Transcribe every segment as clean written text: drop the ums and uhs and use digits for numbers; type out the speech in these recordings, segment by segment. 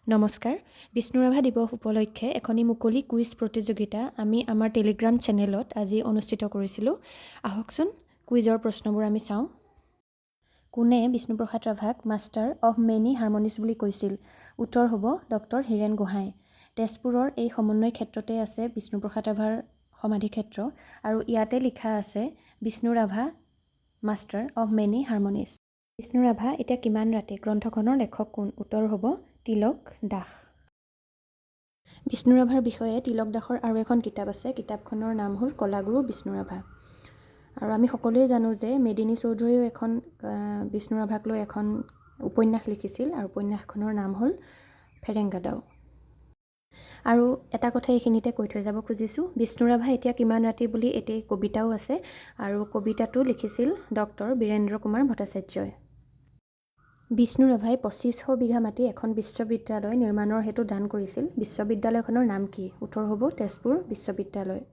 নমস্কাৰ। বিষ্ণুৰাভা দিৱস উপলক্ষে এখনি মুকলি কুইজ প্ৰতিযোগিতা আমি আমাৰ টেলিগ্ৰাম চেনেলত আজি অনুষ্ঠিত কৰিছিলোঁ। আহকচোন কুইজৰ প্ৰশ্নবোৰ আমি চাওঁ। কোনে বিষ্ণুপ্ৰসাদ ৰাভাক মাষ্টাৰ অৱ মেনি হাৰমনিজ বুলি কৈছিল? উত্তৰ হ'ব ডক্টৰ হীৰেণ গোহাঁই। তেজপুৰৰ এই সমন্বয় ক্ষেত্ৰতে আছে বিষ্ণুপ্ৰসাদ ৰাভাৰ সমাধি ক্ষেত্ৰ আৰু ইয়াতে লিখা আছে Bishnu Rabha master of many harmonies. Bishnu Rabha এতিয়া কিমান ৰাতি গ্ৰন্থখনৰ লেখক কোন? উত্তৰ হ'ব তিলক দাস। বিষ্ণু ৰাভাৰ বিষয়ে তিলক দাসৰ আৰু এখন কিতাপ আছে। কিতাপখনৰ নাম হ'ল কলাগুৰু বিষ্ণু ৰাভা। আৰু আমি সকলোৱে জানো যে মেদিনী চৌধুৰীয়েও এখন বিষ্ণু ৰাভাক লৈ এখন উপন্যাস লিখিছিল আৰু উপন্যাসখনৰ নাম হ'ল ফেৰেংগাদাও। আৰু এটা কথা এইখিনিতে কৈ থৈ যাব খুজিছোঁ, বিষ্ণু ৰাভা এতিয়া কিমান ৰাতি বুলি এটি কবিতাও আছে আৰু কবিতাটো লিখিছিল ডক্টৰ বীৰেন্দ্ৰ কুমাৰ ভট্টাচাৰ্যই। বিষ্ণু ৰাভাই ২৫০০ বিঘা মাটি এখন বিশ্ববিদ্যালয় নিৰ্মাণৰ হেতু দান কৰিছিল। বিশ্ববিদ্যালয়খনৰ নাম কি? উত্তৰ হ'ব তেজপুৰ বিশ্ববিদ্যালয়।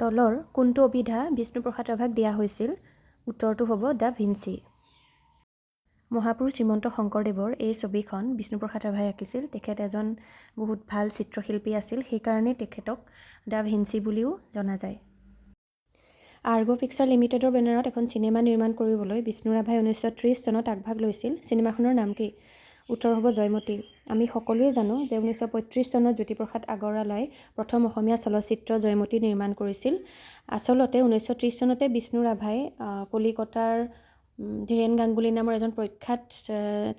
তলৰ কোনটো অভিধা বিষ্ণুপ্ৰসাদ ৰাভাক দিয়া হৈছিল? উত্তৰটো হ'ব দ্য ভিঞ্চি। মহাপুৰুষ শ্ৰীমন্ত শংকৰদেৱৰ এই ছবিখন বিষ্ণুপ্ৰসাদ ৰাভাই আঁকিছিল। তেখেত এজন বহুত ভাল চিত্ৰশিল্পী আছিল, সেইকাৰণে তেখেতক দ্য ভিঞ্চি বুলিও জনা যায়। আৰ্গ পিকচাৰ লিমিটেডৰ বেনাৰত এখন চিনেমা নিৰ্মাণ কৰিবলৈ বিষ্ণু ৰাভাই ১৯৩০ চনত আগভাগ লৈছিল। চিনেমাখনৰ নাম কি? উত্তৰ হ'ব জয়মতী। আমি সকলোৱে জানো যে ১৯৩৫ চনত জ্যোতিপ্ৰসাদ আগৰৱালাই প্ৰথম অসমীয়া চলচ্চিত্ৰ জয়মতী নিৰ্মাণ কৰিছিল। আচলতে ১৯৩০ চনতে বিষ্ণু ৰাভাই কলিকতাৰ ধীৰেণ গাংগুলী নামৰ এজন প্ৰখ্যাত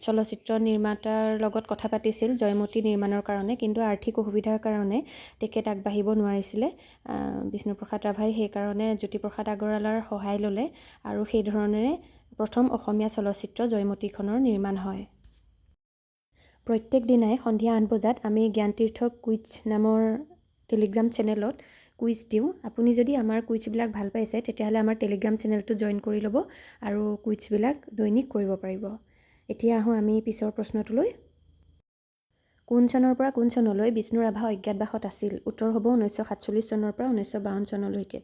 চলচ্চিত্ৰ নিৰ্মাতাৰ লগত কথা পাতিছিল জয়মতী নিৰ্মাণৰ কাৰণে, কিন্তু আৰ্থিক অসুবিধাৰ কাৰণে তেখেত আগবাঢ়িব নোৱাৰিছিলে। বিষ্ণুপ্ৰসাদ ৰাভাই সেইকাৰণে জ্যোতিপ্ৰসাদ আগৰৱালাৰ সহায় ল'লে আৰু সেই ধৰণেৰে প্ৰথম অসমীয়া চলচ্চিত্ৰ জয়মতীখনৰ নিৰ্মাণ হয়। প্ৰত্যেক দিনাই সন্ধিয়া ৮ বজাত আমি জ্ঞানতীৰ্থ কুইজ নামৰ টেলিগ্ৰাম চেনেলত কুইজ দিওঁ। আপুনি যদি আমাৰ কুইজবিলাক ভাল পাইছে তেতিয়াহ'লে আমাৰ টেলিগ্ৰাম চেনেলটো জইন কৰি ল'ব আৰু কুইজবিলাক দৈনিক কৰিব পাৰিব। এতিয়া আহোঁ আমি পিছৰ প্ৰশ্নটোলৈ। কোন চনৰ পৰা কোন চনলৈ বিষ্ণু ৰাভা অজ্ঞাতবাসত আছিল? উত্তৰ হ'ব ১৯৪৭ চনৰ পৰা ১৯৫২ চনলৈকে।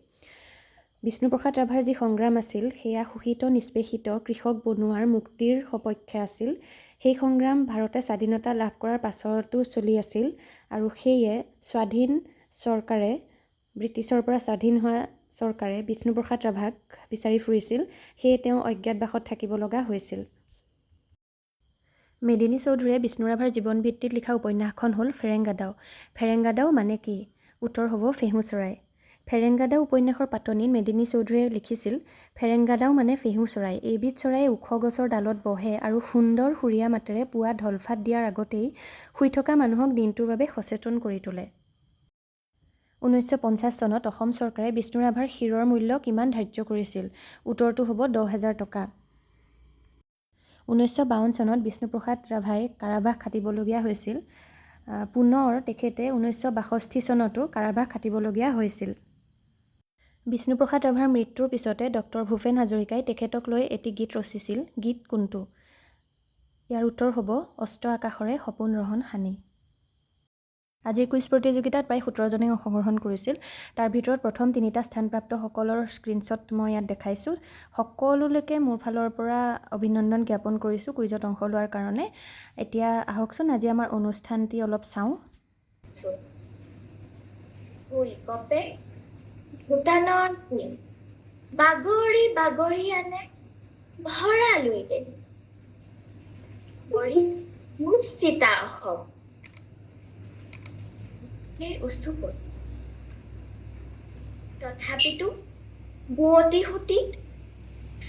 বিষ্ণুপ্ৰসাদ ৰাভাৰ যি সংগ্ৰাম আছিল সেয়া শোষিত নিষ্পেষিত কৃষক বনুৱাৰ মুক্তিৰ সপক্ষে আছিল। সেই সংগ্ৰাম ভাৰতে স্বাধীনতা লাভ কৰাৰ পাছতো চলি আছিল আৰু সেয়ে স্বাধীন চৰকাৰে, ব্ৰিটিছৰ পৰা স্বাধীন হোৱা চৰকাৰে বিষ্ণুপ্ৰসাদ ৰাভাক বিচাৰি ফুৰিছিল, সেয়ে তেওঁ অজ্ঞাতবাসত থাকিব লগা হৈছিল। মেদিনী চৌধুৰীয়ে বিষ্ণু ৰাভাৰ জীৱন ভিত্তিত লিখা উপন্যাসখন হ'ল ফেৰেংগাদাও। ফেৰেংগাদাও মানে কি? উত্তৰ হ'ব ফেঁহু চৰাই। ফেৰেংগাদাও উপন্যাসৰ পাতনিত মেদিনী চৌধুৰীয়ে লিখিছিল, ফেৰেংগাদাও মানে ফেঁহু চৰাই। এইবিধ চৰায়ে ওখ গছৰ ডালত বহে আৰু সুন্দৰ সুৰীয়া মাতেৰে পুৱা ধলফাট দিয়াৰ আগতেই শুই থকা মানুহক দিনটোৰ বাবে সচেতন কৰি তোলে। ১৯৫০ চনত অসম চৰকাৰে বিষ্ণু ৰাভাৰ শিৰৰ মূল্য কিমান ধাৰ্য কৰিছিল? উত্তৰটো হ'ব ১০,০০০ টকা। ১৯৫২ চনত বিষ্ণুপ্ৰসাদ ৰাভাই কাৰাবাস খাটিবলগীয়া হৈছিল। পুনৰ তেখেতে ১৯৬২ চনতো কাৰাবাস খাটিবলগীয়া হৈছিল। বিষ্ণুপ্ৰসাদ ৰাভাৰ মৃত্যুৰ পিছতে ডক্টৰ ভূপেন হাজৰিকাই তেখেতক লৈ এটি গীত ৰচিছিল। গীত কোনটো? ইয়াৰ উত্তৰ হ'ব অস্ত আকাশৰে সপোন ৰহন সানি। আজিৰ কুইজ প্ৰতিযোগিতাত প্ৰায় ১৭ জনে অংশগ্ৰহণ কৰিছিল। তাৰ ভিতৰত প্ৰথম ৩টা স্থানপ্ৰাপ্তসকলৰ স্ক্ৰীনশ্বট মই ইয়াত দেখাইছোঁ। সকলোলৈকে মোৰ ফালৰ পৰা অভিনন্দন জ্ঞাপন কৰিছোঁ কুইজত অংশ লোৱাৰ কাৰণে। এতিয়া আহকচোন আজি আমাৰ অনুষ্ঠানটি অলপ চাওঁ। ভূটানৰ কুইন বাগৰি বাগৰি আনে ভৰালৈ দেৱী নিশ্চিতা অসম উচুপত তথাপিতো বুৱতী সুঁতিত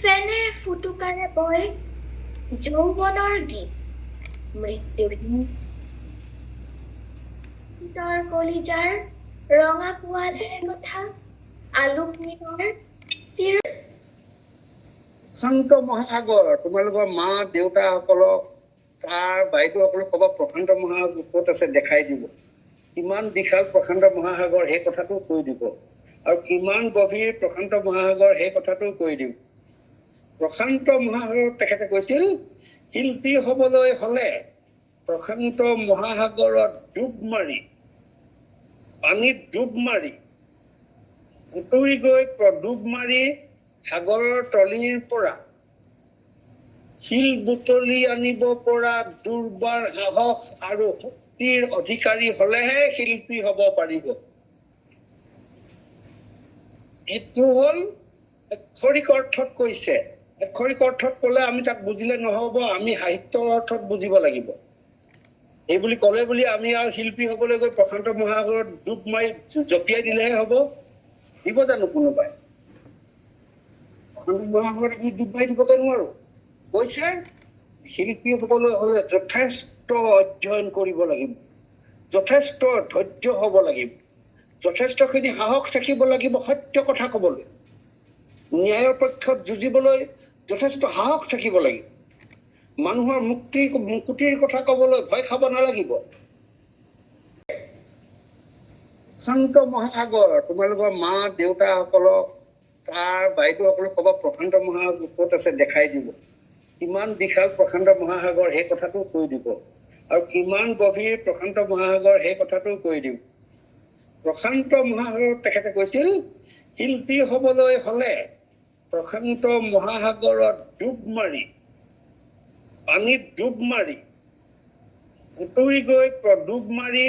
ফেনে ফুটুকাৰে বয় যৌৱনৰ গীত মৃত্যুহীন কলিজাৰ ৰঙা পোৱালেৰে কথা আলোকনীৰ চিৰ শান্ত মহাসাগৰ। তোমালোকৰ মা দেউতাসকলক, ছাৰ বাইদেউসকলক ক'বা প্ৰশান্ত মহাসাগৰ ক'ত আছে দেখাই দিব। কিমান বিশাল প্ৰশান্ত মহাসাগৰ সেই কথাটো কৈ দিব আৰু কিমান গভীৰ প্ৰশান্ত মহাসাগৰ সেই কথাটো কৈ দিব। প্ৰশান্ত মহাসাগৰত তেখেতে কৈছিল, শিল্পী হ'বলৈ হ'লে প্ৰশান্ত মহাসাগৰত ডুব মাৰি, পানীত ডুব মাৰি, উতৰি গৈ ডুব মাৰি সাগৰৰ তলিৰ পৰা শিল বুটলি আনিব পৰা দুৰ্বাৰ সাহস আৰু শক্তিৰ অধিকাৰী হলেহে শিল্পী হব পাৰিব। এইটো হল আক্ষৰিক অৰ্থত কৈছে। আক্ষৰিক অৰ্থত কলে আমি তাক বুজিলে নহব, আমি সাহিত্যৰ অৰ্থত বুজিব লাগিব। এই বুলি কলে বুলি আমি আৰু শিল্পী হবলৈ গৈ প্ৰশান্ত মহাসাগৰত ডুব মাৰি জঁপিয়াই দিলেহে হব? দিব জানো কোনোবাই? প্ৰশান্ত মহাসাগৰত আমি ডুব মাৰি দিবগে নোৱাৰো। কৈছে শিল্পী হবলৈ হলে যথেষ্ট অধ্যয়ন কৰিব লাগিব, যথেষ্ট ধৈৰ্য হব লাগিব, যথেষ্টখিনি সাহস থাকিব লাগিব সত্য কথা কবলৈ, ন্যায়ৰ পক্ষত যুঁজিবলৈ যথেষ্ট সাহস থাকিব লাগিব, মানুহৰ মুক্তিৰ কথা কবলৈ ভয় খাব নালাগিব। প্ৰশান্ত মহাসাগৰ, তোমালোকৰ মা দেউতাসকলক, ছাৰ বাইদেউসকলক কবা প্ৰশান্ত মহাসাগৰ ক'ত আছে দেখাই দিব। কিমান বিশাল প্ৰশান্ত মহাসাগৰ সেই কথাটো কৈ দিব, আৰু কিমান গভীৰ প্ৰশান্ত মহাসাগৰ সেই কথাটো কৈ দিব। প্ৰশান্ত মহাসাগৰত তেখেতে কৈছিল শিল্পী হবলৈ হলে প্ৰশান্ত মহাসাগৰত ডুব মাৰি, পানীত ডুব মাৰি, উতৰি গৈ ডুব মাৰি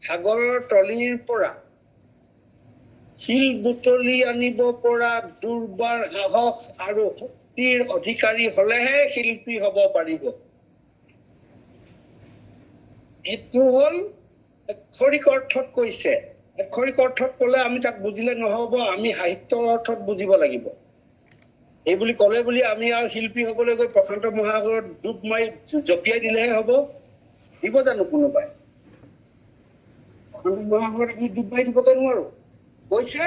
সাগৰৰ তলিৰ পৰা শিল বুটলি আনিব পৰা দুৰ্বাৰ সাহস আৰু শক্তিৰ অধিকাৰী হলেহে শিল্পী হব পাৰিব। এইটো হল আক্ষৰিক অৰ্থত কৈছে। আক্ষৰিক অৰ্থত কলে আমি তাক বুজিলে নহব, আমি সাহিত্যৰ অৰ্থত বুজিব লাগিব। এই বুলি কলে বুলি আমি আৰু শিল্পী হবলৈ গৈ প্ৰশান্ত মহাসাগৰত ডুব মাৰি জঁপিয়াই দিলেহে হব? দিব জানো কোনোবাই? প্ৰশান্ত মহাসাগৰত আমি ডুব মাৰি দিবগে নোৱাৰো। কৈছে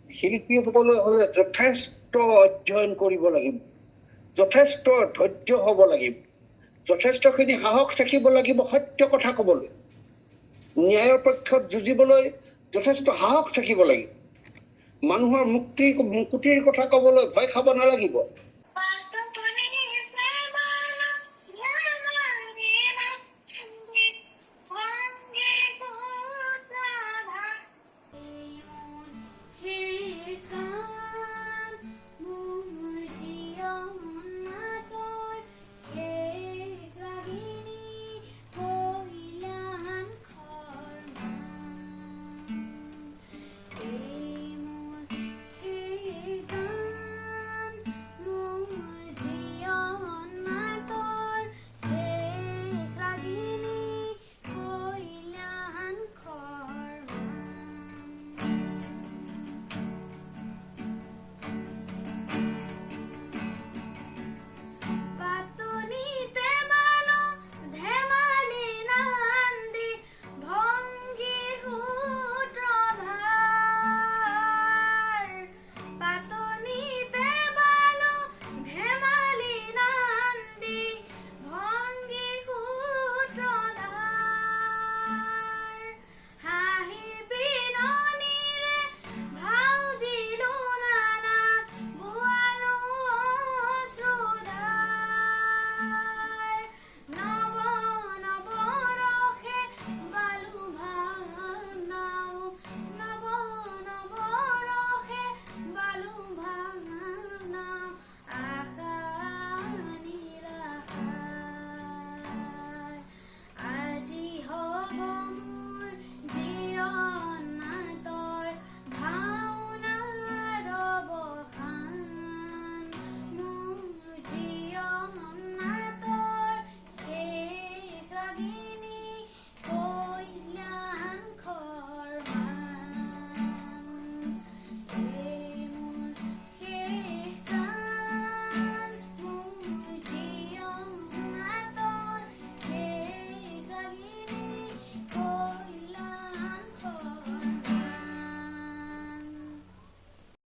শিল্পী হবলৈ হলে যথেষ্ট অধ্যয়ন কৰিব লাগিব, যথেষ্ট ধৈৰ্য হব লাগিব, যথেষ্টখিনি সাহস থাকিব লাগিব সত্য কথা কবলৈ, ন্যায়ৰ পক্ষত যুঁজিবলৈ যথেষ্ট সাহস থাকিব লাগিব, মানুহৰ মুক্তিৰ কথা কবলৈ ভয় খাব নালাগিব।